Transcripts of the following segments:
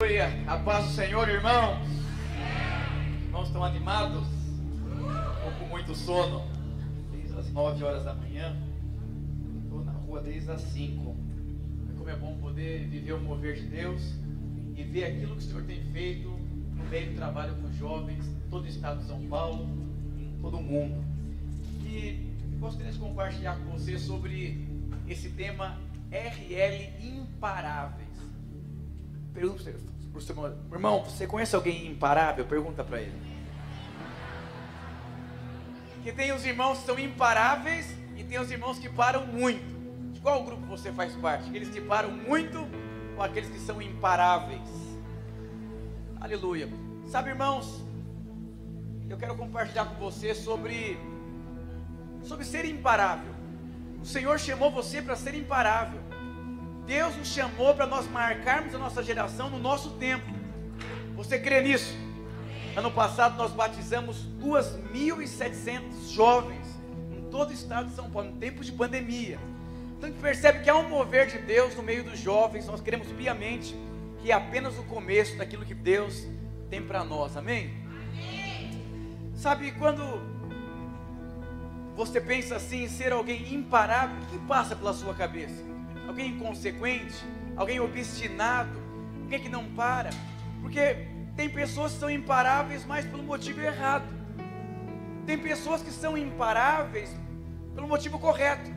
A paz do Senhor, irmãos. Irmãos, estão animados? Estou com muito sono. Desde as 9 horas da manhã. Estou na rua desde as 5. Como é bom poder viver o mover de Deus e ver aquilo que o Senhor tem feito no meio do trabalho com jovens, em todo o estado de São Paulo, em todo o mundo. E gostaria de compartilhar com você sobre esse tema RL Imparáveis. Pergunta para o seu irmão, você conhece alguém imparável? Pergunta para ele. Porque tem os irmãos que são imparáveis e tem os irmãos que param muito. De qual grupo você faz parte? Aqueles que param muito ou aqueles que são imparáveis? Aleluia. Sabe, irmãos, eu quero compartilhar com você sobre ser imparável. O Senhor chamou você para ser imparável. Deus nos chamou para nós marcarmos a nossa geração no nosso tempo. Você crê nisso? Ano passado nós batizamos 2.700 jovens em todo o estado de São Paulo, em tempos de pandemia. Então a gente percebe que há um mover de Deus no meio dos jovens. Nós queremos piamente que é apenas o começo daquilo que Deus tem para nós, amém? Amém? Sabe, quando você pensa assim em ser alguém imparável, o que passa pela sua cabeça? Alguém inconsequente, alguém obstinado, alguém que não para, porque tem pessoas que são imparáveis, mas pelo motivo errado. Tem pessoas que são imparáveis pelo motivo correto.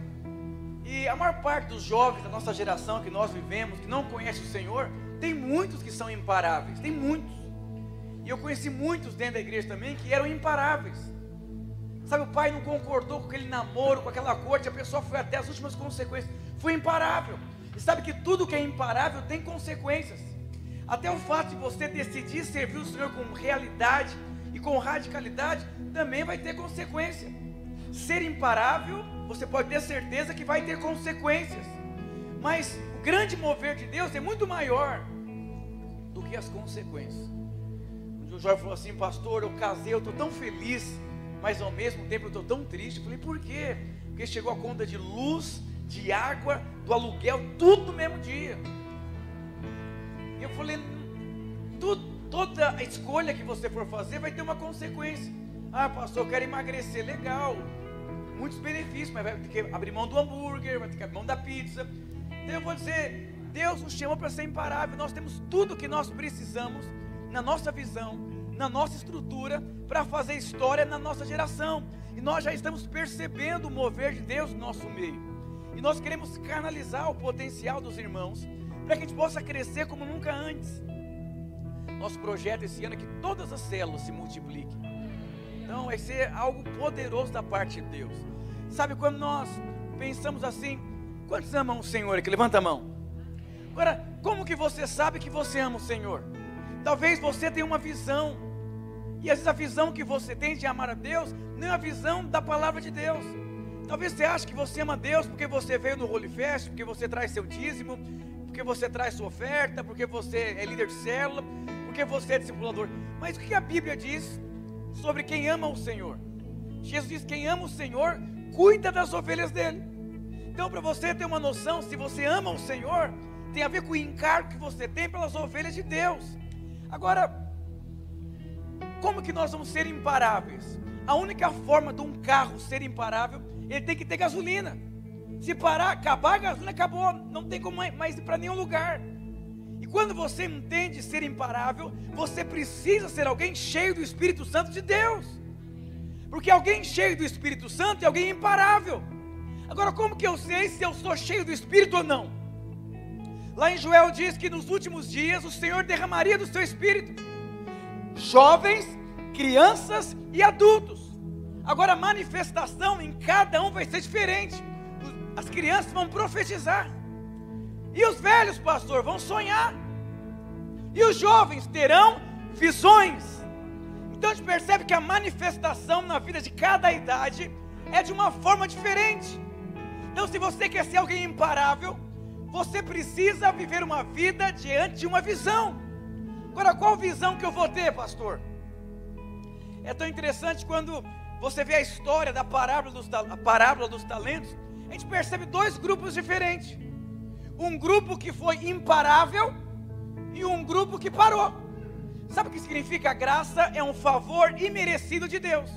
E a maior parte dos jovens da nossa geração que nós vivemos, que não conhece o Senhor, tem muitos que são imparáveis, tem muitos. E eu conheci muitos dentro da igreja também que eram imparáveis. Sabe, o pai não concordou com aquele namoro, com aquela corte, a pessoa foi até as últimas consequências, foi imparável. E sabe que tudo que é imparável tem consequências. Até o fato de você decidir servir o Senhor com realidade e com radicalidade, também vai ter consequência. Ser imparável, você pode ter certeza que vai ter consequências. Mas o grande mover de Deus é muito maior do que as consequências. O Jorge falou assim: pastor, eu casei, eu estou tão feliz, mas ao mesmo tempo eu estou tão triste. Eu falei: por quê? Porque chegou a conta de luz, de água, do aluguel, tudo no mesmo dia. E eu falei: toda escolha que você for fazer vai ter uma consequência. Ah, pastor, eu quero emagrecer, legal, muitos benefícios, mas vai ter que abrir mão do hambúrguer, vai ter que abrir mão da pizza. Então eu vou dizer, Deus nos chamou para ser imparável. Nós temos tudo o que nós precisamos na nossa visão, na nossa estrutura, para fazer história na nossa geração. E nós já estamos percebendo o mover de Deus no nosso meio. E nós queremos canalizar o potencial dos irmãos, para que a gente possa crescer como nunca antes. Nosso projeto esse ano é que todas as células se multipliquem. Então vai ser algo poderoso da parte de Deus. Sabe, quando nós pensamos assim, quantos amam o Senhor aqui? Levanta a mão. Agora, como que você sabe que você ama o Senhor? Talvez você tenha uma visão, e às vezes a visão que você tem de amar a Deus não é a visão da palavra de Deus. Talvez você ache que você ama Deus porque você veio no Holy Fest, porque você traz seu dízimo, porque você traz sua oferta, porque você é líder de célula, porque você é discipulador. Mas o que a Bíblia diz sobre quem ama o Senhor? Jesus diz: quem ama o Senhor cuida das ovelhas dele. Então, para você ter uma noção, se você ama o Senhor, tem a ver com o encargo que você tem pelas ovelhas de Deus. Agora, como que nós vamos ser imparáveis? A única forma de um carro ser imparável, ele tem que ter gasolina. Se parar, acabar a gasolina, acabou, não tem como mais ir para nenhum lugar. E quando você entende ser imparável, você precisa ser alguém cheio do Espírito Santo de Deus. Porque alguém cheio do Espírito Santo é alguém imparável. Agora, como que eu sei se eu sou cheio do Espírito ou não? Lá em Joel diz que nos últimos dias o Senhor derramaria do seu Espírito. Jovens, crianças e adultos. Agora a manifestação em cada um vai ser diferente. As crianças vão profetizar. E os velhos, pastor, vão sonhar. E os jovens terão visões. Então a gente percebe que a manifestação na vida de cada idade é de uma forma diferente. Então, se você quer ser alguém imparável, você precisa viver uma vida diante de uma visão. Agora, qual visão que eu vou ter, pastor? É tão interessante quando você vê a história da parábola dos talentos. A gente percebe dois grupos diferentes. Um grupo que foi imparável e um grupo que parou. Sabe o que significa? A graça é um favor imerecido de Deus.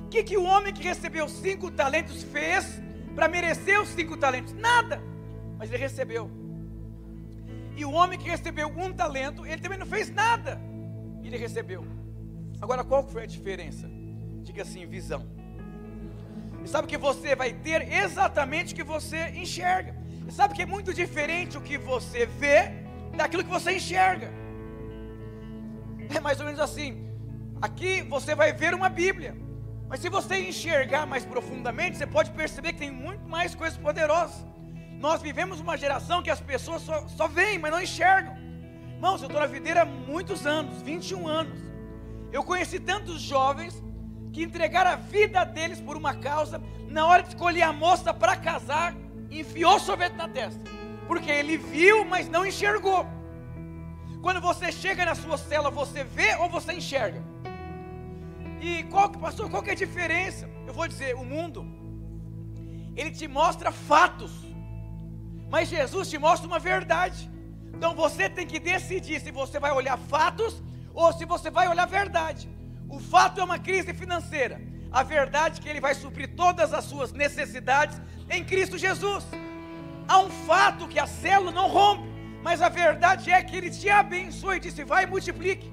O que o homem que recebeu 5 talentos fez para merecer os 5 talentos? Nada, mas ele recebeu. E o homem que recebeu 1 talento, ele também não fez nada, ele recebeu. Agora, qual foi a diferença? Diga assim: visão. E sabe que você vai ter exatamente o que você enxerga. E sabe que é muito diferente o que você vê daquilo que você enxerga. É mais ou menos assim. Aqui você vai ver uma Bíblia, mas se você enxergar mais profundamente, você pode perceber que tem muito mais coisas poderosas. Nós vivemos uma geração que as pessoas só veem, mas não enxergam. Irmãos, eu estou na videira há muitos anos, 21 anos. Eu conheci tantos jovens que entregaram a vida deles por uma causa. Na hora de escolher a moça para casar, enfiou sorvete na testa, porque ele viu, mas não enxergou. Quando você chega na sua cela, você vê ou você enxerga? E pastor, qual que é a diferença? Eu vou dizer, o mundo, ele te mostra fatos, mas Jesus te mostra uma verdade. Então você tem que decidir se você vai olhar fatos ou se você vai olhar verdade. O fato é uma crise financeira. A verdade é que Ele vai suprir todas as suas necessidades em Cristo Jesus. Há um fato que a célula não rompe, mas a verdade é que Ele te abençoa e disse: vai e multiplique.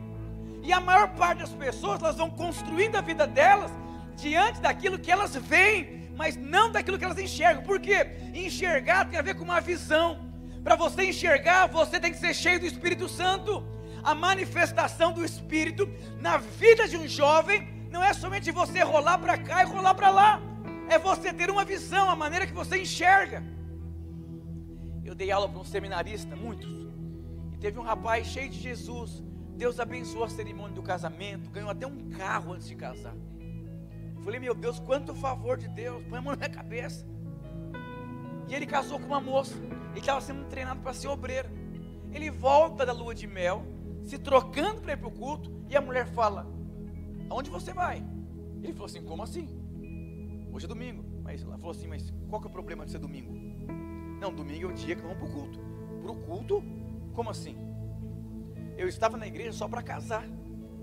E a maior parte das pessoas, elas vão construindo a vida delas diante daquilo que elas veem, mas não daquilo que elas enxergam. Por quê? Enxergar tem a ver com uma visão. Para você enxergar, você tem que ser cheio do Espírito Santo. A manifestação do Espírito na vida de um jovem não é somente você rolar para cá e rolar para lá. É você ter uma visão, a maneira que você enxerga. Eu dei aula para um seminarista, muitos, e teve um rapaz cheio de Jesus. Deus abençoou a cerimônia do casamento, ganhou até um carro antes de casar. Eu falei: meu Deus, quanto favor de Deus, põe a mão na minha cabeça. E ele casou com uma moça, ele estava sendo treinado para ser obreiro. Ele volta da lua de mel, se trocando para ir para o culto, e a mulher fala: aonde você vai? Ele falou assim: como assim? Hoje é domingo. Mas ela falou assim: mas qual que é o problema de ser domingo? Não, domingo é o dia que vamos para o culto. Para o culto? Como assim? Eu estava na igreja só para casar,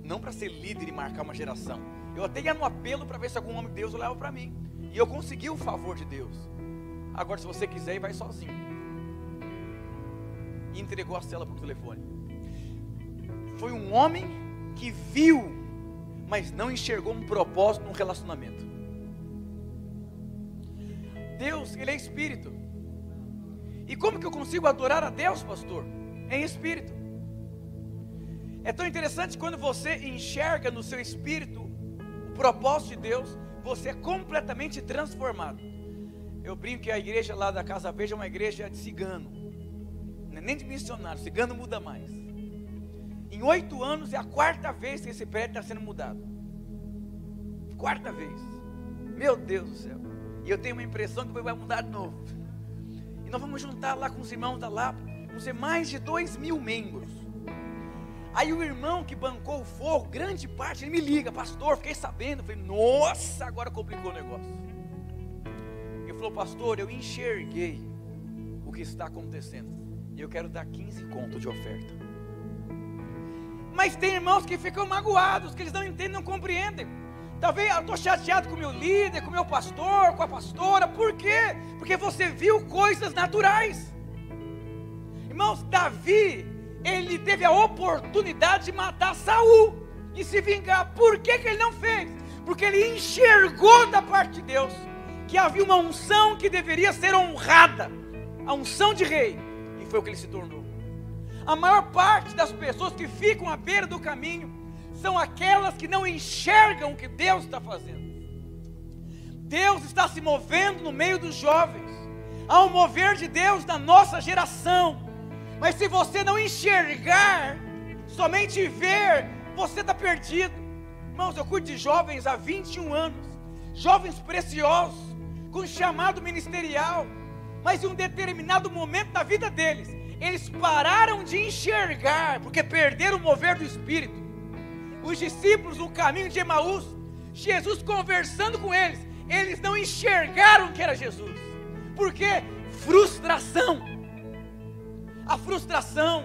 não para ser líder e marcar uma geração. Eu até ia no apelo para ver se algum homem de Deus olhava para mim, e eu consegui o favor de Deus. Agora, se você quiser, vai sozinho. E entregou a cela por telefone. Foi um homem que viu, mas não enxergou um propósito num relacionamento. Deus, Ele é Espírito. E como que eu consigo adorar a Deus, pastor? Em Espírito. É tão interessante quando você enxerga no seu espírito o propósito de Deus, você é completamente transformado. Eu brinco que a igreja lá da Casa Verde é uma igreja de cigano, não é nem de missionário, cigano muda mais. Em 8 anos é a 4ª vez que esse prédio está sendo mudado. 4ª vez. Meu Deus do céu. E eu tenho uma impressão que vai mudar de novo. E nós vamos juntar lá com os irmãos da Lapa, vamos ser mais de 2.000 membros. Aí o irmão que bancou o fogo, grande parte, ele me liga: pastor, fiquei sabendo. Eu falei: nossa, agora complicou o negócio. Ele falou: pastor, eu enxerguei o que está acontecendo, e eu quero dar 15 contos de oferta. Mas tem irmãos que ficam magoados, que eles não entendem, não compreendem. Talvez eu estou chateado com o meu líder, com o meu pastor, com a pastora. Por quê? Porque você viu coisas naturais. Irmãos, Davi, ele teve a oportunidade de matar Saul e se vingar. Por que ele não fez? Porque ele enxergou da parte de Deus que havia uma unção que deveria ser honrada, a unção de rei, e foi o que ele se tornou. A maior parte das pessoas que ficam à beira do caminho são aquelas que não enxergam o que Deus está fazendo. Deus está se movendo no meio dos jovens. Há um mover de Deus na nossa geração. Mas se você não enxergar, somente ver, você está perdido. Irmãos, eu cuido de jovens há 21 anos. Jovens preciosos, com chamado ministerial. Mas em um determinado momento da vida deles, eles pararam de enxergar, porque perderam o mover do Espírito. Os discípulos no caminho de Emaús, Jesus conversando com eles, eles não enxergaram que era Jesus. Por quê? Frustração. A frustração.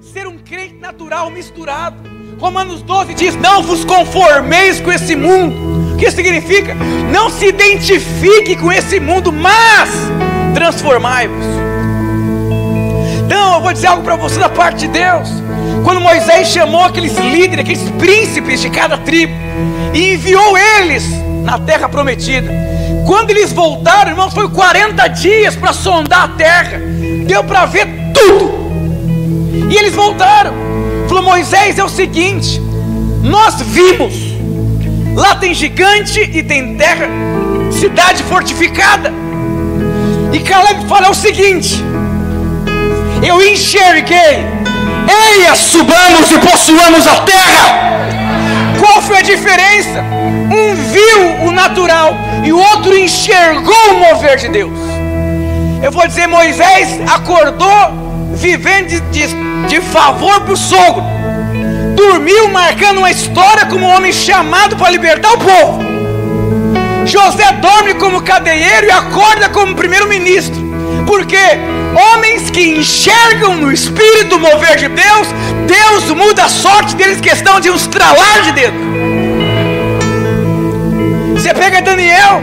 ser um crente natural misturado. Romanos 12 diz: não vos conformeis com esse mundo. O que significa? Não se identifique com esse mundo, mas transformai-vos. Então eu vou dizer algo para você da parte de Deus. Quando Moisés chamou aqueles líderes, aqueles príncipes de cada tribo, e enviou eles na terra prometida, quando eles voltaram, irmãos, foi 40 dias para sondar a terra. Deu para ver tudo. E eles voltaram. Falou: Moisés, é o seguinte, nós vimos, lá tem gigante e tem terra, cidade fortificada. E Caleb fala: é o seguinte, eu enxerguei, eia, subamos e possuamos a terra. Qual foi a diferença? Um viu o natural e o outro enxergou o mover de Deus. Eu vou dizer, Moisés acordou vivendo de favor para o sogro, dormiu marcando uma história como um homem chamado para libertar o povo. José dorme como cadeieiro e acorda como primeiro-ministro, porque homens que enxergam no Espírito o mover de Deus, Deus muda a sorte deles, questão de um estralar de dedo. Você pega Daniel,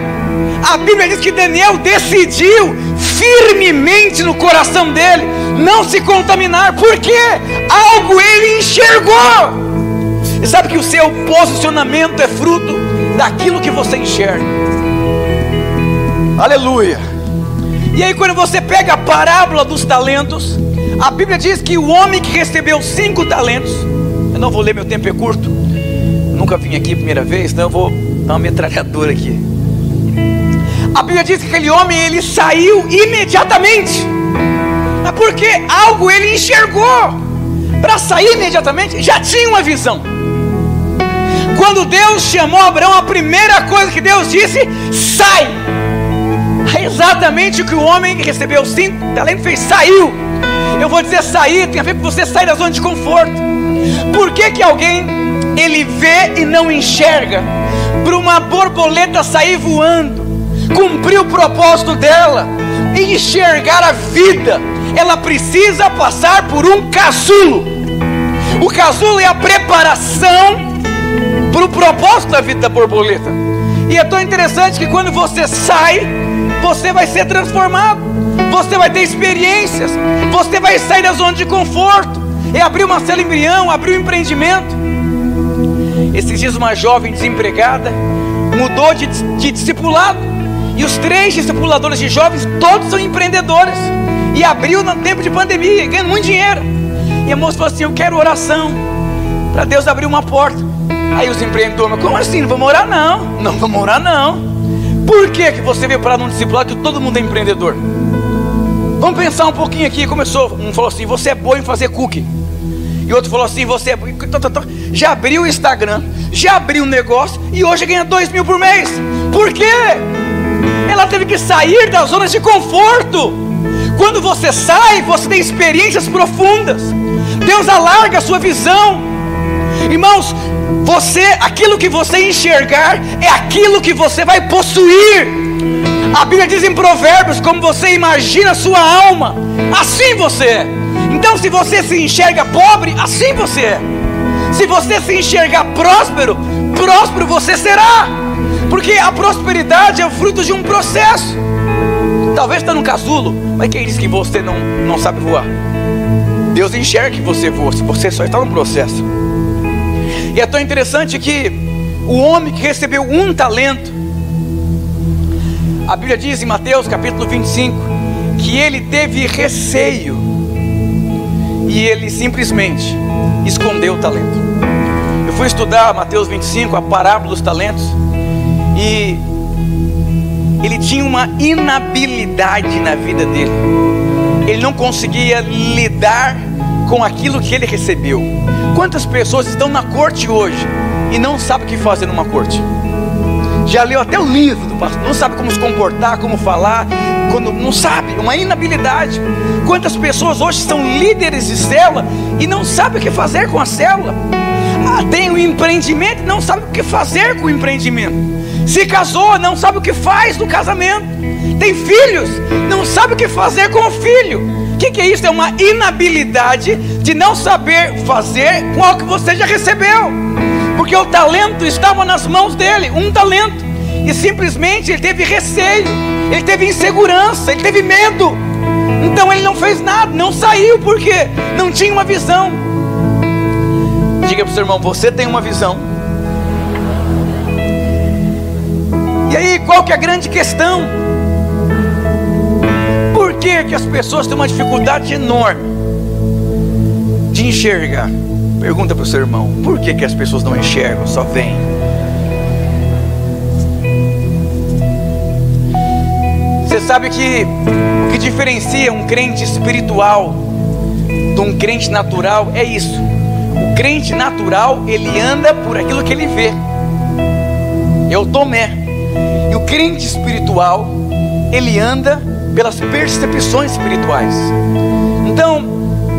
a Bíblia diz que Daniel decidiu firmemente no coração dele não se contaminar, porque algo ele enxergou. E sabe que o seu posicionamento é fruto daquilo que você enxerga. Aleluia. E aí quando você pega a parábola dos talentos, a Bíblia diz que o homem que recebeu 5 talentos, eu não vou ler, meu tempo é curto, nunca vim aqui a primeira vez, então eu vou dar uma metralhadora aqui. A Bíblia diz que aquele homem, ele saiu imediatamente. Mas porque algo ele enxergou. Para sair imediatamente, já tinha uma visão. Quando Deus chamou Abraão, a primeira coisa que Deus disse: sai. É exatamente o que o homem que recebeu 5 talentos fez, saiu. Eu vou dizer, sair tem a ver com você sair da zona de conforto. Por que alguém, ele vê e não enxerga? Para uma borboleta sair voando, cumprir o propósito dela e enxergar a vida, ela precisa passar por um casulo. O casulo é a preparação para o propósito da vida da borboleta. E é tão interessante que quando você sai, você vai ser transformado, você vai ter experiências, você vai sair da zona de conforto. É abrir uma cela embrião, abrir um empreendimento. Esses dias uma jovem desempregada mudou de discipulado, e os 3 discipuladores de jovens todos são empreendedores, e abriu no tempo de pandemia, ganhando muito dinheiro. E a moça falou assim: eu quero oração para Deus abrir uma porta. Aí os empreendedores: mas como assim? Não vamos orar não. Não vamos orar não. Por que você veio para um discipulado que todo mundo é empreendedor? Vamos pensar um pouquinho aqui. Começou, um falou assim: você é bom em fazer cookie. E outro falou assim: você é bom. Já abriu o Instagram, já abriu um negócio e hoje ganha 2.000 por mês. Por quê? Ela teve que sair da zona de conforto. Quando você sai, você tem experiências profundas. Deus alarga a sua visão. Irmãos, aquilo que você enxergar é aquilo que você vai possuir. A Bíblia diz em Provérbios: como você imagina a sua alma, assim você é. Então se você se enxerga pobre, assim você é. Se você se enxergar próspero, próspero você será. Porque a prosperidade é o fruto de um processo. Talvez está no casulo, mas quem diz que você não sabe voar? Deus enxerga que você voa, se você só está no processo. E é tão interessante que o homem que recebeu 1 talento, a Bíblia diz em Mateus capítulo 25, que ele teve receio, e ele simplesmente escondeu o talento. Eu fui estudar Mateus 25, a parábola dos talentos, e ele tinha uma inabilidade na vida dele. Ele não conseguia lidar com aquilo que ele recebeu. Quantas pessoas estão na corte hoje e não sabem o que fazer numa corte? Já leu até o livro do pastor, não sabe como se comportar, como falar, quando não sabe, uma inabilidade. Quantas pessoas hoje são líderes de célula e não sabem o que fazer com a célula? Tem um empreendimento e não sabe o que fazer com o empreendimento. Se casou, não sabe o que faz no casamento. Tem filhos, não sabe o que fazer com o filho. O que é isso? É uma inabilidade de não saber fazer com o que você já recebeu. Porque o talento estava nas mãos dele, um talento. E simplesmente ele teve receio, ele teve insegurança, ele teve medo. Então ele não fez nada, não saiu, porque não tinha uma visão. Diga para o seu irmão, você tem uma visão. E aí, qual que é a grande questão? Por que as pessoas têm uma dificuldade enorme de enxergar? Pergunta para o seu irmão, por que as pessoas não enxergam, só veem? Você sabe que o que diferencia um crente espiritual de um crente natural é isso. O crente natural, ele anda por aquilo que ele vê. É o Tomé. E o crente espiritual, ele anda pelas percepções espirituais. Então,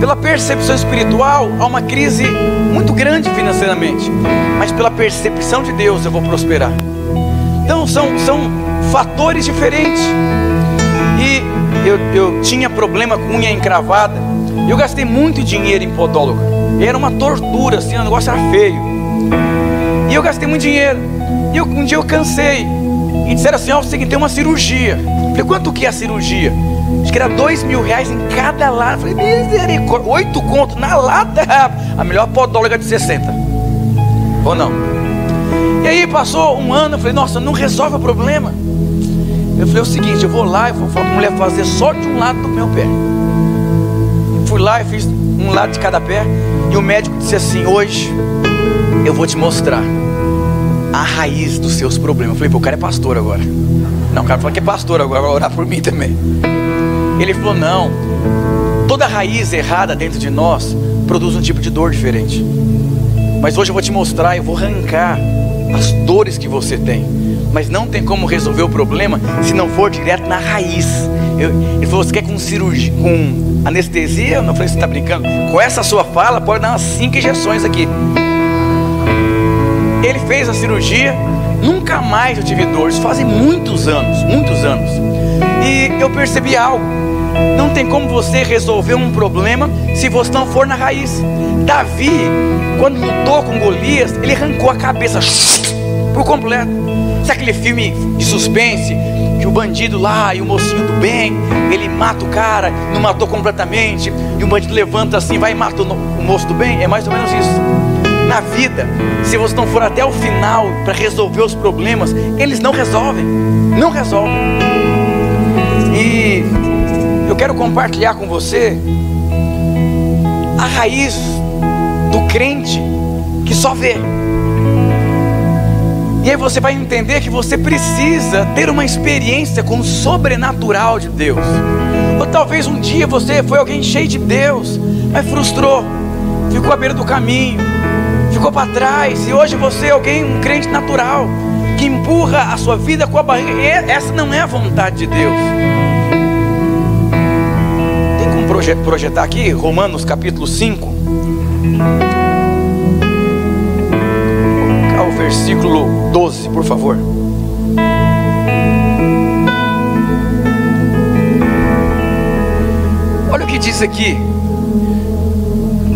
pela percepção espiritual, há uma crise muito grande financeiramente, mas pela percepção de Deus eu vou prosperar. Então são fatores diferentes. E eu tinha problema com unha encravada. Eu gastei muito dinheiro em podóloga. Era uma tortura, assim, o negócio era feio. E eu gastei muito dinheiro. E um dia eu cansei. E disseram assim, ó, você tem que ter uma cirurgia. Eu falei, quanto que é a cirurgia? Acho que era R$2.000 em cada lata. Eu falei, misericórdia, 8 contos na lata. A melhor podóloga de 60. Ou não? E aí passou um ano, eu falei, nossa, não resolve o problema. Eu falei o seguinte, eu vou lá e vou falar para a mulher fazer só de um lado do meu pé. Fui lá e fiz um lado de cada pé. E o médico disse assim, hoje eu vou te mostrar a raiz dos seus problemas. Eu falei, pô, o cara é pastor agora. Não, o cara falou que é pastor agora, vai orar por mim também. Ele falou, não, toda raiz errada dentro de nós produz um tipo de dor diferente. Mas hoje eu vou te mostrar, eu vou arrancar as dores que você tem. Mas não tem como resolver o problema se não for direto na raiz. Ele falou, você quer com cirurgia, com anestesia? Eu não falei, você está brincando? Com essa sua fala, pode dar umas 5 injeções aqui. Ele fez a cirurgia, nunca mais eu tive dor. Isso fazem muitos anos, muitos anos. E eu percebi algo. Não tem como você resolver um problema se você não for na raiz. Davi, quando lutou com Golias, ele arrancou a cabeça por completo. Sabe aquele filme de suspense, que o bandido lá e o mocinho do bem, ele mata o cara, não matou completamente, e o bandido levanta assim, vai e mata o moço do bem? É mais ou menos isso. Na vida, se você não for até o final para resolver os problemas, eles não resolvem. Não resolvem. E eu quero compartilhar com você a raiz do crente que só vê. E aí você vai entender que você precisa ter uma experiência com o sobrenatural de Deus. Ou talvez um dia você foi alguém cheio de Deus, mas frustrou, ficou à beira do caminho, ficou para trás. E hoje você é alguém, um crente natural, que empurra a sua vida com a barriga. E essa não é a vontade de Deus. Tem como projetar aqui Romanos capítulo 5, o versículo 12, por favor. Olha o que diz aqui.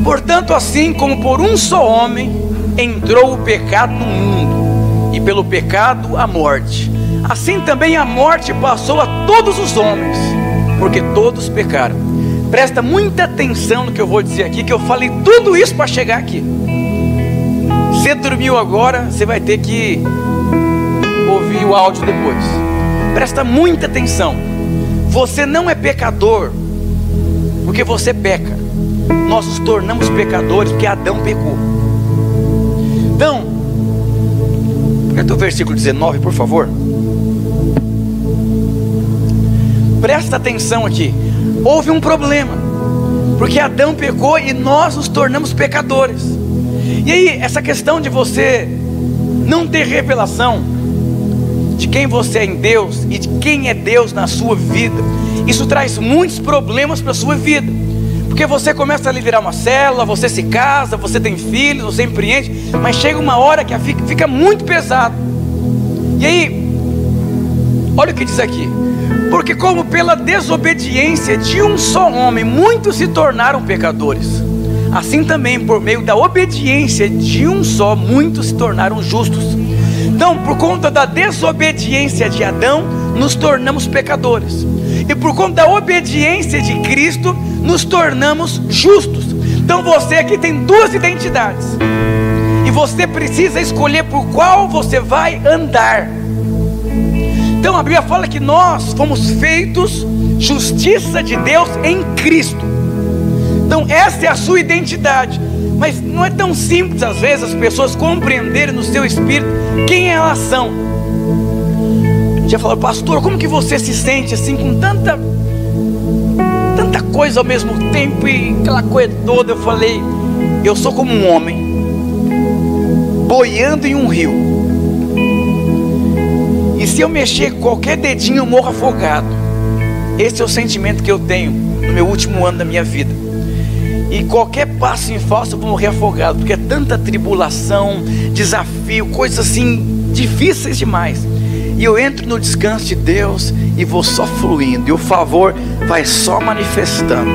Portanto, assim como por um só homem entrou o pecado no mundo, e pelo pecado a morte, assim também a morte passou a todos os homens, porque todos pecaram. Presta muita atenção no que eu vou dizer aqui, que eu falei tudo isso para chegar aqui. Você dormiu agora, você vai ter que ouvir o áudio depois. Presta muita atenção. Você não é pecador porque você peca. Nós nos tornamos pecadores porque Adão pecou. Então, aperta o versículo 19, por favor. Presta atenção aqui. Houve um problema, porque Adão pecou e nós nos tornamos pecadores. E aí, essa questão de você não ter revelação de quem você é em Deus e de quem é Deus na sua vida, isso traz muitos problemas para a sua vida. Porque você começa a liderar uma célula, você se casa, você tem filhos, você empreende, mas chega uma hora que fica muito pesado. E aí, olha o que diz aqui: porque como pela desobediência de um só homem muitos se tornaram pecadores, assim também por meio da obediência de um só muitos se tornaram justos. Então, por conta da desobediência de Adão, nos tornamos pecadores, e por conta da obediência de Cristo, nos tornamos justos. Então você aqui tem duas identidades, e você precisa escolher por qual você vai andar. Então a Bíblia fala que nós fomos feitos justiça de Deus em Cristo. Então essa é a sua identidade. Mas não é tão simples às vezes as pessoas compreenderem no seu espírito quem elas são. Já falou: pastor, como que você se sente assim com tanta coisa ao mesmo tempo e aquela coisa toda? Eu falei: eu sou como um homem boiando em um rio, e se eu mexer qualquer dedinho eu morro afogado. Esse é o sentimento que eu tenho no meu último ano da minha vida. E qualquer passo em falso eu vou morrer afogado, porque é tanta tribulação, desafio, coisas assim difíceis demais. E eu entro no descanso de Deus e vou só fluindo, e o favor vai só manifestando.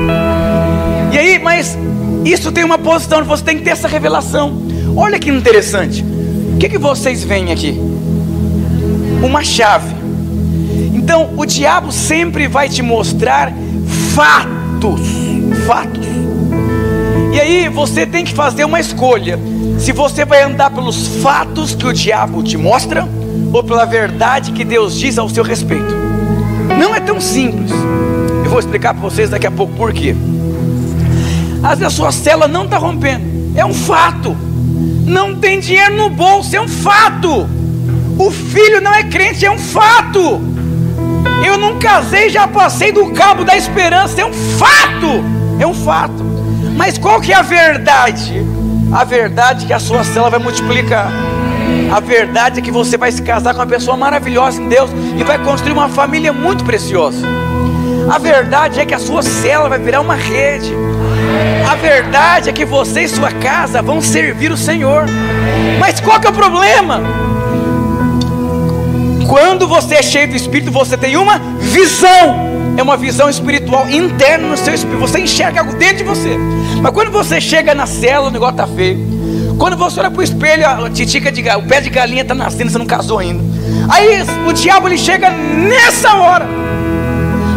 E aí, mas isso tem uma posição, você tem que ter essa revelação. Olha que interessante. O que vocês veem aqui? Uma chave. Então o diabo sempre vai te mostrar fatos. E aí você tem que fazer uma escolha: se você vai andar pelos fatos que o diabo te mostra, ou pela verdade que Deus diz ao seu respeito. Não é tão simples. Eu vou explicar para vocês daqui a pouco por quê. Às vezes a sua célula não está rompendo, é um fato. Não tem dinheiro no bolso, é um fato. O filho não é crente, é um fato. Eu não casei, já passei do cabo da esperança, é um fato. É um fato. Mas qual que é a verdade? A verdade é que a sua célula vai multiplicar. A verdade é que você vai se casar com uma pessoa maravilhosa em Deus e vai construir uma família muito preciosa. A verdade é que a sua célula vai virar uma rede. A verdade é que você e sua casa vão servir o Senhor. Mas qual que é o problema? Quando você é cheio do Espírito, você tem uma visão. É uma visão espiritual interna no seu espírito. Você enxerga algo dentro de você. Mas quando você chega na célula, o negócio está feio. Quando você olha para o espelho, a titica o pé de galinha está nascendo, você não casou ainda. Aí o diabo ele chega nessa hora.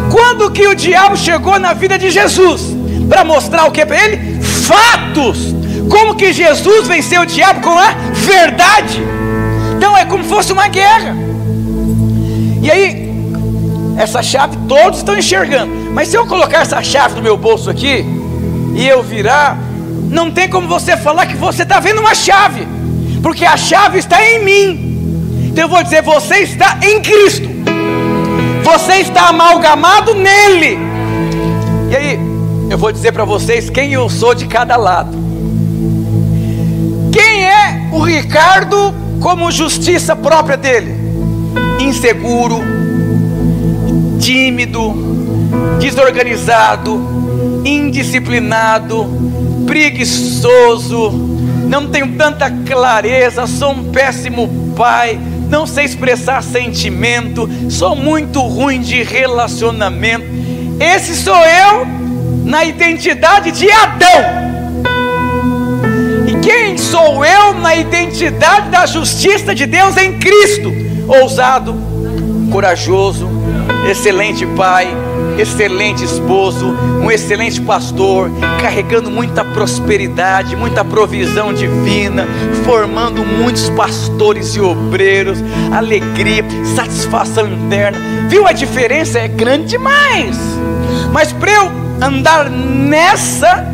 Quando que o diabo chegou na vida de Jesus? Para mostrar o que para ele? Fatos. Como que Jesus venceu o diabo? Com a verdade. Então é como se fosse uma guerra. E aí, essa chave todos estão enxergando. Mas se eu colocar essa chave no meu bolso aqui e eu virar, não tem como você falar que você está vendo uma chave, porque a chave está em mim. Então eu vou dizer: você está em Cristo, você está amalgamado nele. E aí eu vou dizer para vocês quem eu sou de cada lado. Quem é o Ricardo como justiça própria dele? Inseguro, tímido, desorganizado, indisciplinado, preguiçoso, não tenho tanta clareza, sou um péssimo pai, não sei expressar sentimento, sou muito ruim de relacionamento. Esse sou eu na identidade de Adão. E quem sou eu na identidade da justiça de Deus em Cristo? Ousado, corajoso, excelente pai, excelente esposo, um excelente pastor, carregando muita prosperidade, muita provisão divina, formando muitos pastores e obreiros, alegria, satisfação interna. Viu a diferença? É grande demais. Mas para eu andar nessa,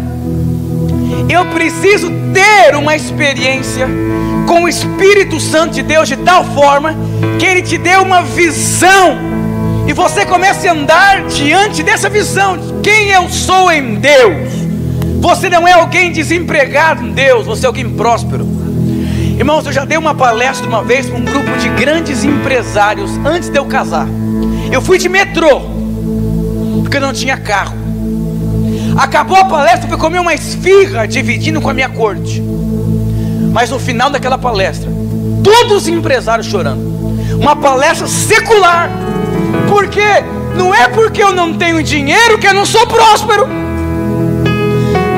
eu preciso ter uma experiência com o Espírito Santo de Deus de tal forma que Ele te dê uma visão, e você comece a andar diante dessa visão de quem eu sou em Deus. Você não é alguém desempregado em Deus, você é alguém próspero. Irmãos, eu já dei uma palestra uma vez para um grupo de grandes empresários antes de eu casar. Eu fui de metrô, porque eu não tinha carro. Acabou a palestra, eu fui comer uma esfirra dividindo com a minha corte. Mas no final daquela palestra, todos os empresários chorando. uma palestra secular. Porque não é porque eu não tenho dinheiro que eu não sou próspero.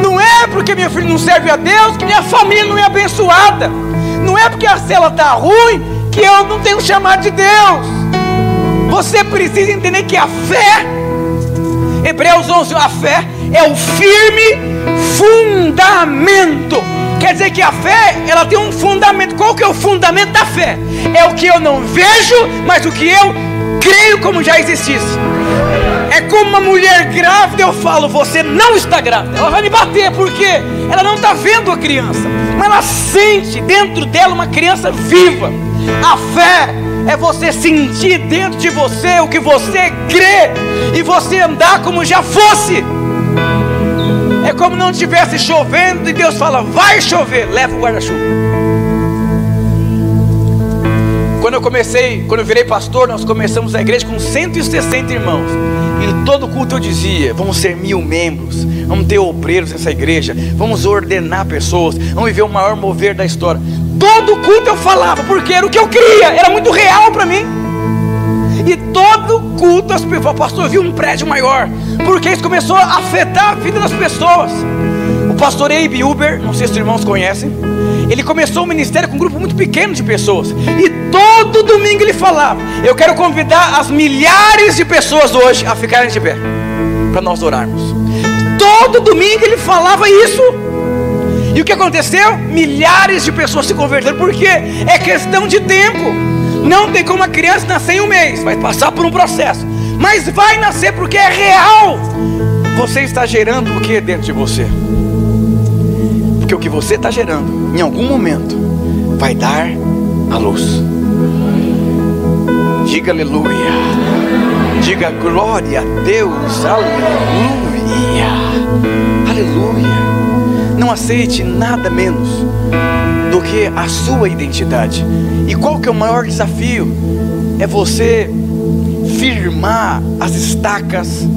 Não é porque minha filha não serve a Deus que minha família não é abençoada. Não é porque a célula está ruim que eu não tenho chamado de Deus. Você precisa entender que a fé, Hebreus 11, a fé é o firme fundamento. Quer dizer que a fé, ela tem um fundamento. Qual que é o fundamento da fé? É o que eu não vejo, mas o que eu creio como já existisse. É como uma mulher grávida, eu falo, você não está grávida. Ela vai me bater, porque ela não está vendo a criança, mas ela sente dentro dela uma criança viva. A fé é você sentir dentro de você o que você crê, e você andar como já fosse. É como não estivesse chovendo e Deus fala, vai chover, leva o guarda-chuva. Quando eu virei pastor, nós começamos a igreja com 160 irmãos. E todo culto eu dizia, vamos ser 1000 membros, vamos ter obreiros nessa igreja, vamos ordenar pessoas, vamos viver o maior mover da história. Todo culto eu falava, porque era o que eu queria, era muito real para mim. E todo culto as pessoas, pastor, eu vi um prédio maior, porque isso começou a afetar a vida das pessoas. O pastor Abe Uber, não sei se os irmãos conhecem, ele começou o ministério com um grupo muito pequeno de pessoas, e todo domingo ele falava, eu quero convidar as milhares de pessoas hoje a ficarem de pé, para nós orarmos. Todo domingo ele falava isso. E o que aconteceu? Milhares de pessoas se converteram, porque é questão de tempo. Não tem como a criança nascer em um mês, vai passar por um processo, mas vai nascer porque é real. Você está gerando o que dentro de você? Porque o que você está gerando, em algum momento, vai dar a luz. Diga aleluia. Diga glória a Deus. Aleluia. Aleluia. Não aceite nada menos do que a sua identidade. E qual que é o maior desafio? É você firmar as estacas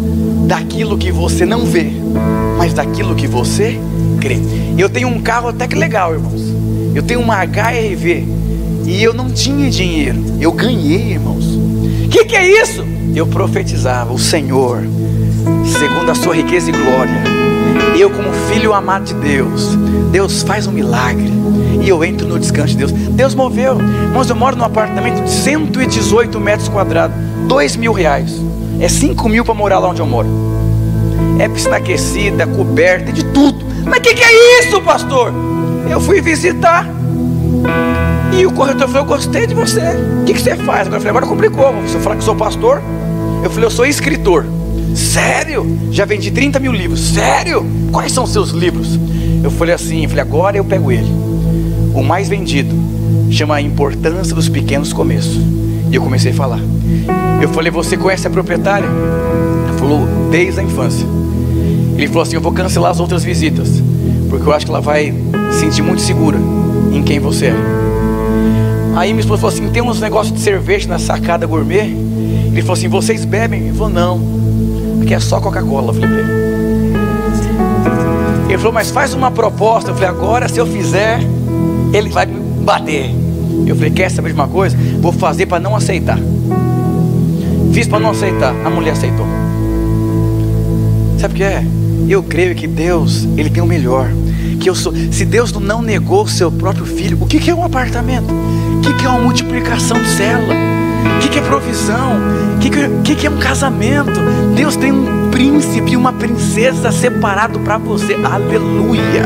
daquilo que você não vê, mas daquilo que você crê. Eu tenho um carro até que legal, irmãos. Eu tenho uma HR-V e eu não tinha dinheiro, eu ganhei, irmãos. O que é isso? Eu profetizava, o Senhor, segundo a sua riqueza e glória, eu como filho amado de Deus, Deus faz um milagre, e eu entro no descanso de Deus. Deus moveu. Irmãos, eu moro num apartamento de 118 metros quadrados, R$2.000, é 5.000 para morar lá onde eu moro. É piscina aquecida, coberta, de tudo. Mas o que é isso, pastor? Eu fui visitar, e o corretor falou, eu gostei de você, o que você faz? Eu falei, agora complicou, você falar que sou pastor? Eu falei, eu sou escritor. Sério? Já vendi 30 mil livros. Sério? Quais são os seus livros? Eu falei assim, agora eu pego ele. O mais vendido chama A Importância dos Pequenos Começos. E eu comecei a falar. Eu falei, você conhece a proprietária? Ele falou, desde a infância. Ele falou assim, eu vou cancelar as outras visitas, porque eu acho que ela vai se sentir muito segura em quem você é. Aí minha esposa falou assim, tem uns negócios de cerveja na sacada gourmet. Ele falou assim, vocês bebem? Ele falou, não, aqui é só Coca-Cola. Eu falei pra ele. Ele falou, mas faz uma proposta. Eu falei, agora se eu fizer, ele vai me bater. Eu falei, quer saber de uma coisa? Vou fazer para não aceitar. Fiz para não aceitar, a mulher aceitou. Sabe o que é? Eu creio que Deus, Ele tem o melhor. Que eu sou. Se Deus não negou o seu próprio filho, o que é um apartamento? O que é uma multiplicação de célula? O que é provisão? O que é um casamento? Deus tem um príncipe e uma princesa separado para você. Aleluia.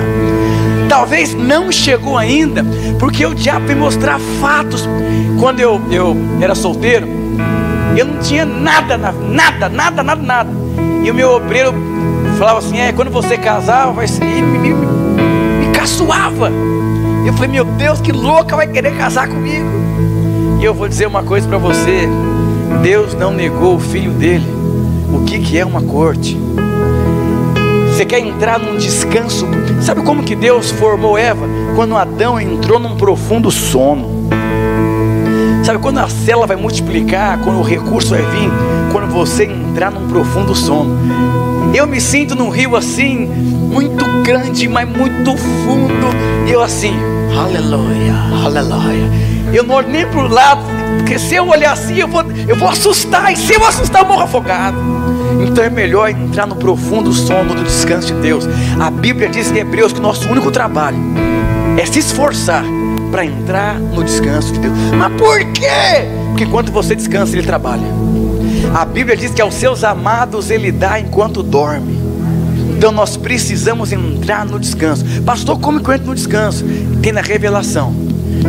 Talvez não chegou ainda, porque o diabo vem mostrar fatos. Quando eu era solteiro, eu não tinha nada. E o meu obreiro falava assim, quando você casar vai ser... E me caçoava. Eu falei, meu Deus, que louca vai querer casar comigo. E eu vou dizer uma coisa para você, Deus não negou o filho dele. O que é uma corte? Você quer entrar num descanso? Sabe como que Deus formou Eva? Quando Adão entrou num profundo sono. Sabe quando a célula vai multiplicar, quando o recurso vai vir? Quando você entrar num profundo sono. Eu me sinto num rio assim, muito grande, mas muito fundo. E eu assim, aleluia, aleluia. Eu não olho nem para o lado, porque se eu olhar assim, eu vou assustar. E se eu assustar, eu morro afogado. Então é melhor entrar no profundo sono do descanso de Deus. A Bíblia diz em Hebreus que o nosso único trabalho é se esforçar para entrar no descanso de Deus. Mas por quê? Porque enquanto você descansa, Ele trabalha. A Bíblia diz que aos seus amados Ele dá enquanto dorme. Então nós precisamos entrar no descanso. Pastor, como que eu entro no descanso? Tem na revelação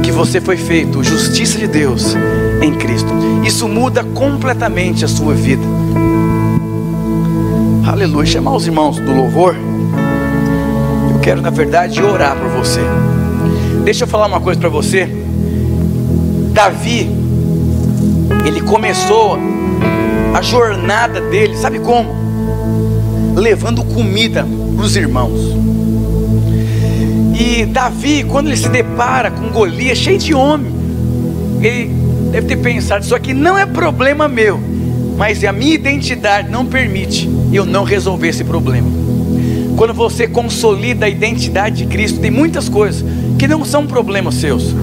que você foi feito justiça de Deus em Cristo. Isso muda completamente a sua vida. Aleluia. Chamar os irmãos do louvor. Eu quero na verdade orar por você. Deixa eu falar uma coisa para você. Davi, ele começou a jornada dele, sabe como? Levando comida para os irmãos. E Davi, quando ele se depara com Golias, cheio de homem, ele deve ter pensado: isso aqui não é problema meu, mas a minha identidade não permite eu não resolver esse problema. Quando você consolida a identidade de Cristo, tem muitas coisas que não são problemas seus,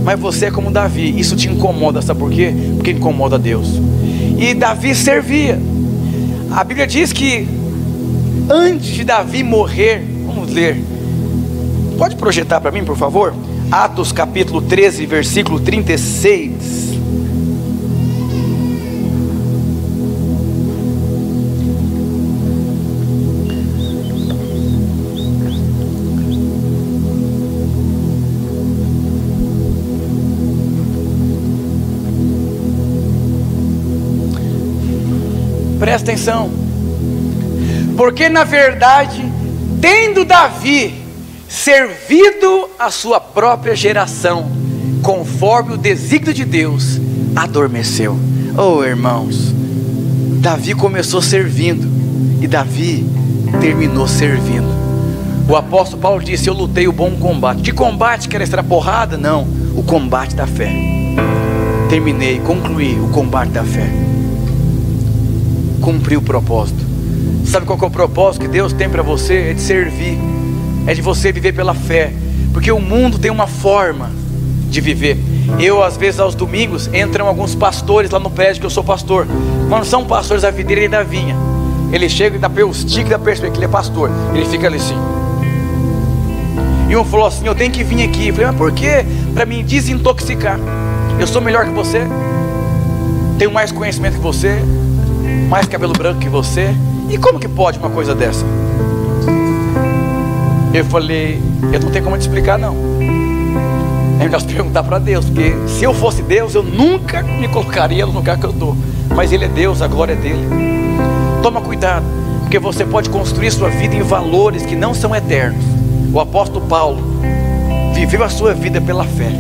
mas você é como Davi, isso te incomoda, sabe por quê? Porque incomoda Deus. E Davi servia. A Bíblia diz que antes de Davi morrer, vamos ler, pode projetar para mim por favor? Atos capítulo 13, versículo 36. Presta atenção, porque na verdade, tendo Davi servido a sua própria geração, conforme o desígnio de Deus, adormeceu. Oh irmãos, Davi começou servindo, e Davi terminou servindo. O apóstolo Paulo disse: eu lutei o bom combate. Que combate? Que era extra porrada? Não, o combate da fé. Terminei, concluí o combate da fé. Cumprir o propósito. Sabe qual que é o propósito que Deus tem para você? É de servir, é de você viver pela fé, porque o mundo tem uma forma de viver. Eu às vezes aos domingos entram alguns pastores lá no prédio que eu sou pastor, mas não são pastores da videira e da vinha. Ele chega e dá o stick da perspectiva, ele é pastor, ele fica ali assim. E um falou assim: eu tenho que vir aqui. Eu falei: mas por quê? Para me desintoxicar. Eu sou melhor que você, tenho mais conhecimento que você, mais cabelo branco que você, e como que pode uma coisa dessa? Eu falei: eu não tenho como te explicar não. É melhor perguntar para Deus, porque se eu fosse Deus, eu nunca me colocaria no lugar que eu estou. Mas Ele é Deus, a glória é dele. Toma cuidado, porque você pode construir sua vida em valores que não são eternos. O apóstolo Paulo viveu a sua vida pela fé.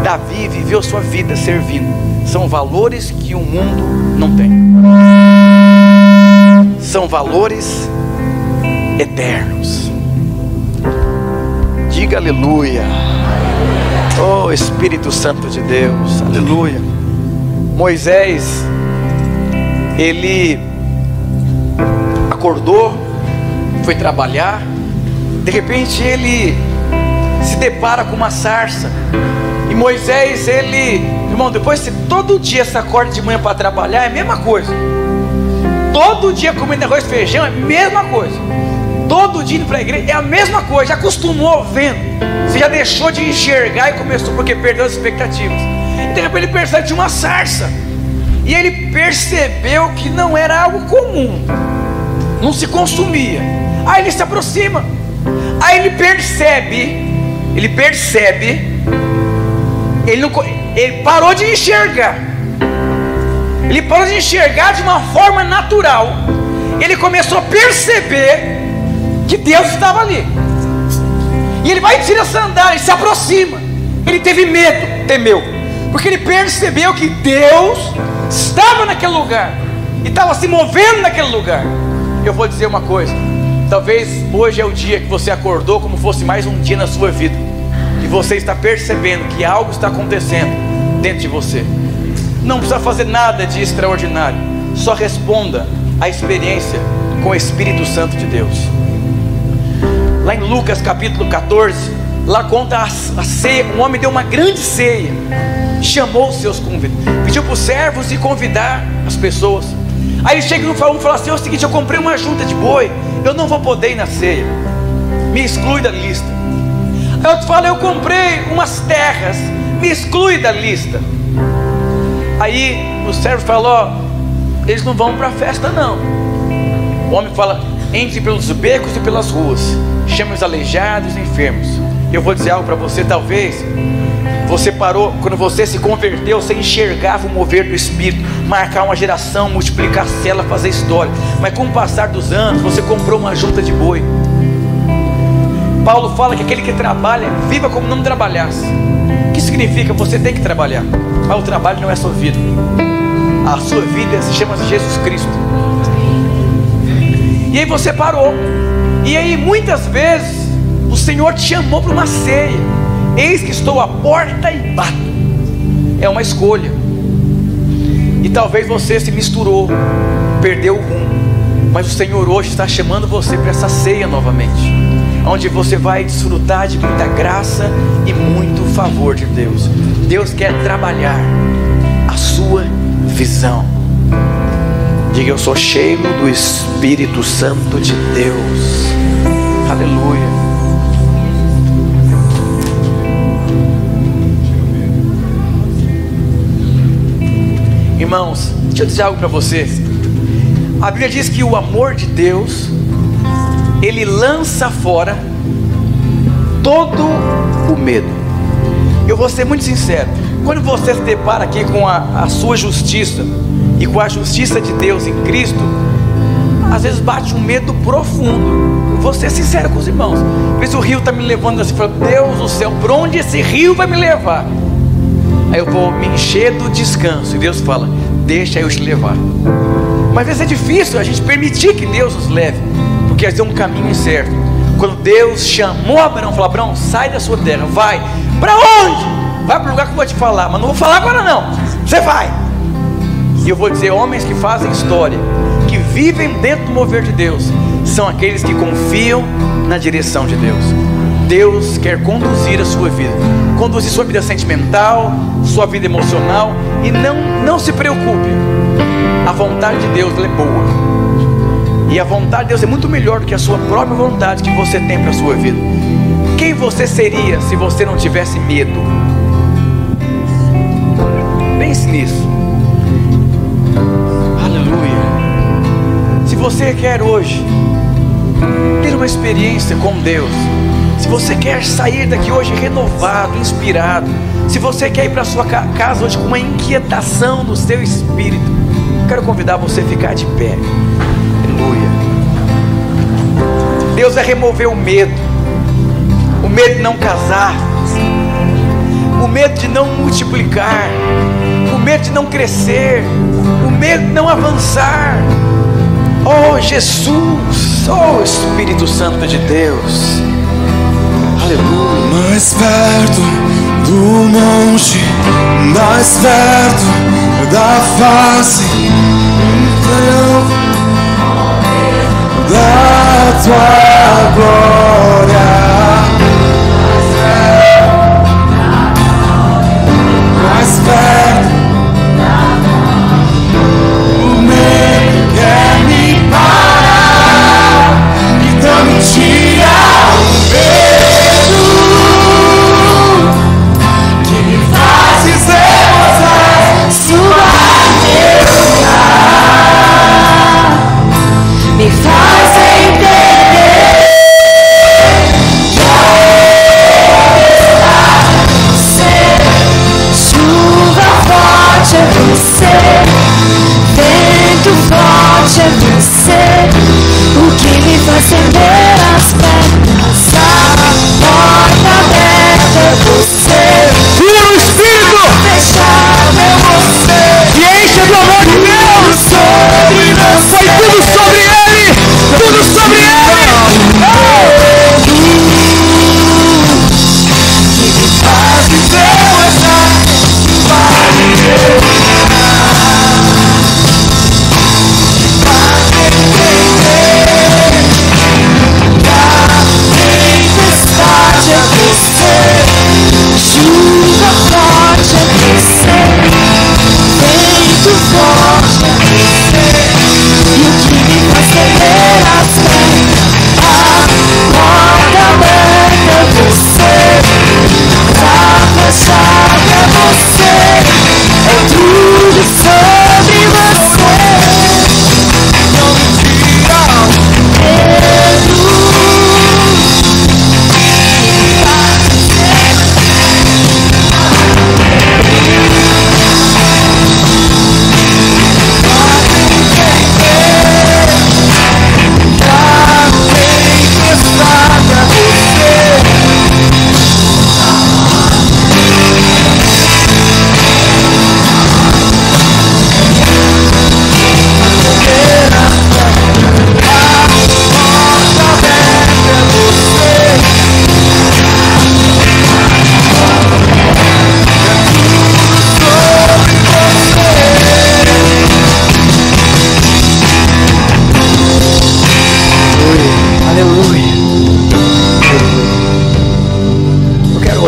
Davi viveu sua vida servindo. São valores que o mundo não tem. São valores eternos. Diga aleluia. Oh Espírito Santo de Deus, aleluia. Moisés, ele acordou, foi trabalhar. De repente ele se depara com uma sarça. E Moisés, irmão, depois você todo dia se acorda de manhã para trabalhar, é a mesma coisa. Todo dia comendo arroz e feijão, é a mesma coisa. Todo dia indo para a igreja, é a mesma coisa. Já acostumou vendo, você já deixou de enxergar e começou porque perdeu as expectativas. E de repente ele percebe que tinha uma sarça. E ele percebeu que não era algo comum, não se consumia. Aí ele se aproxima. Aí ele percebe, ele parou de enxergar. Ele parou de enxergar de uma forma natural. Ele começou a perceber que Deus estava ali. E ele vai tirar a sandália e se aproxima. Ele teve medo, temeu, porque ele percebeu que Deus estava naquele lugar e estava se movendo naquele lugar. Eu vou dizer uma coisa: talvez hoje é o dia que você acordou como fosse mais um dia na sua vida, e você está percebendo que algo está acontecendo dentro de você. Não precisa fazer nada de extraordinário, só responda à experiência com o Espírito Santo de Deus. Lá em Lucas capítulo 14, Lá conta a ceia, um homem deu uma grande ceia, chamou os seus convidados, pediu para os servos ir convidar as pessoas. Aí ele chega e fala assim: é o seguinte, eu comprei uma junta de boi, eu não vou poder ir na ceia, me exclui da lista. Aí outro fala: eu comprei umas terras, me exclui da lista. Aí o servo fala: ó, eles não vão para a festa não. O homem fala: entre pelos becos e pelas ruas, chame os aleijados e enfermos. Eu vou dizer algo para você, talvez você parou, quando você se converteu, você enxergava o mover do Espírito, marcar uma geração, multiplicar a célula, fazer história. Mas com o passar dos anos, você comprou uma junta de boi. Paulo fala que aquele que trabalha, viva como não trabalhasse. O que significa? Você tem que trabalhar, mas o trabalho não é a sua vida. A sua vida se chama Jesus Cristo. E aí você parou. E aí muitas vezes o Senhor te chamou para uma ceia. Eis que estou à porta e bato. É uma escolha. E talvez você se misturou, perdeu o rumo, mas o Senhor hoje está chamando você para essa ceia novamente, onde você vai desfrutar de muita graça e muito favor de Deus. Deus quer trabalhar a sua visão. Diga: eu sou cheio do Espírito Santo de Deus. Aleluia. Irmãos, deixa eu dizer algo para você. A Bíblia diz que o amor de Deus, ele lança fora todo o medo. Eu vou ser muito sincero, quando você se depara aqui com a sua justiça e com a justiça de Deus em Cristo, às vezes bate um medo profundo. Eu vou ser sincero com os irmãos. Às vezes o rio está me levando assim, falo: Deus do céu, para onde esse rio vai me levar? Aí eu vou me encher do descanso, e Deus fala: deixa eu te levar. Mas às vezes é difícil a gente permitir que Deus nos leve, porque às vezes é um caminho incerto. Quando Deus chamou Abraão, falou: Abraão, sai da sua terra, vai. Para onde? Vai para o lugar que eu vou te falar, mas não vou falar agora não, você vai. E eu vou dizer: homens que fazem história, que vivem dentro do mover de Deus, são aqueles que confiam na direção de Deus. Deus quer conduzir a sua vida, conduzir sua vida sentimental, sua vida emocional. E não se preocupe, a vontade de Deus, ela é boa. E a vontade de Deus é muito melhor do que a sua própria vontade que você tem para a sua vida. Quem você seria se você não tivesse medo? Pense nisso. Aleluia. Se você quer hoje ter uma experiência com Deus, se você quer sair daqui hoje renovado, inspirado, se você quer ir para a sua casa hoje com uma inquietação no seu espírito, quero convidar você a ficar de pé. Aleluia. Deus vai remover o medo de não casar, o medo de não multiplicar, o medo de não crescer, o medo de não avançar. Oh Jesus, oh Espírito Santo de Deus. Aleluia. Mais perto do monte, mais perto da face da tua glória. Mais perto, o medo quer me parar, então me tira o medo que me faz dizer coisas suas.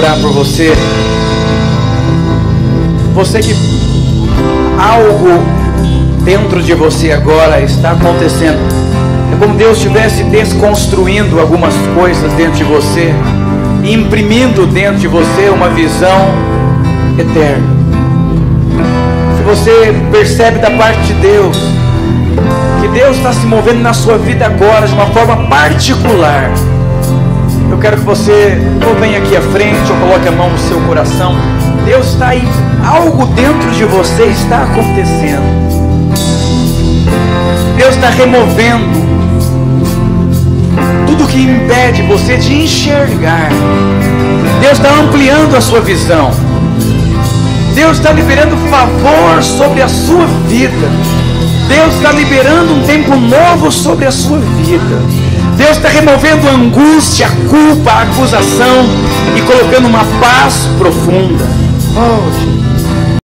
orar por você. Você que algo dentro de você agora está acontecendo. É como Deus estivesse desconstruindo algumas coisas dentro de você, imprimindo dentro de você uma visão eterna. Se você percebe da parte de Deus que Deus está se movendo na sua vida agora de uma forma particular, eu quero que você ou venha aqui à frente ou coloque a mão no seu coração. Deus está aí, algo dentro de você está acontecendo. Deus está removendo tudo que impede você de enxergar. Deus está ampliando a sua visão. Deus está liberando favor sobre a sua vida. Deus está liberando um tempo novo sobre a sua vida. Deus está removendo a angústia, a culpa, a acusação e colocando uma paz profunda. Oh, Jesus.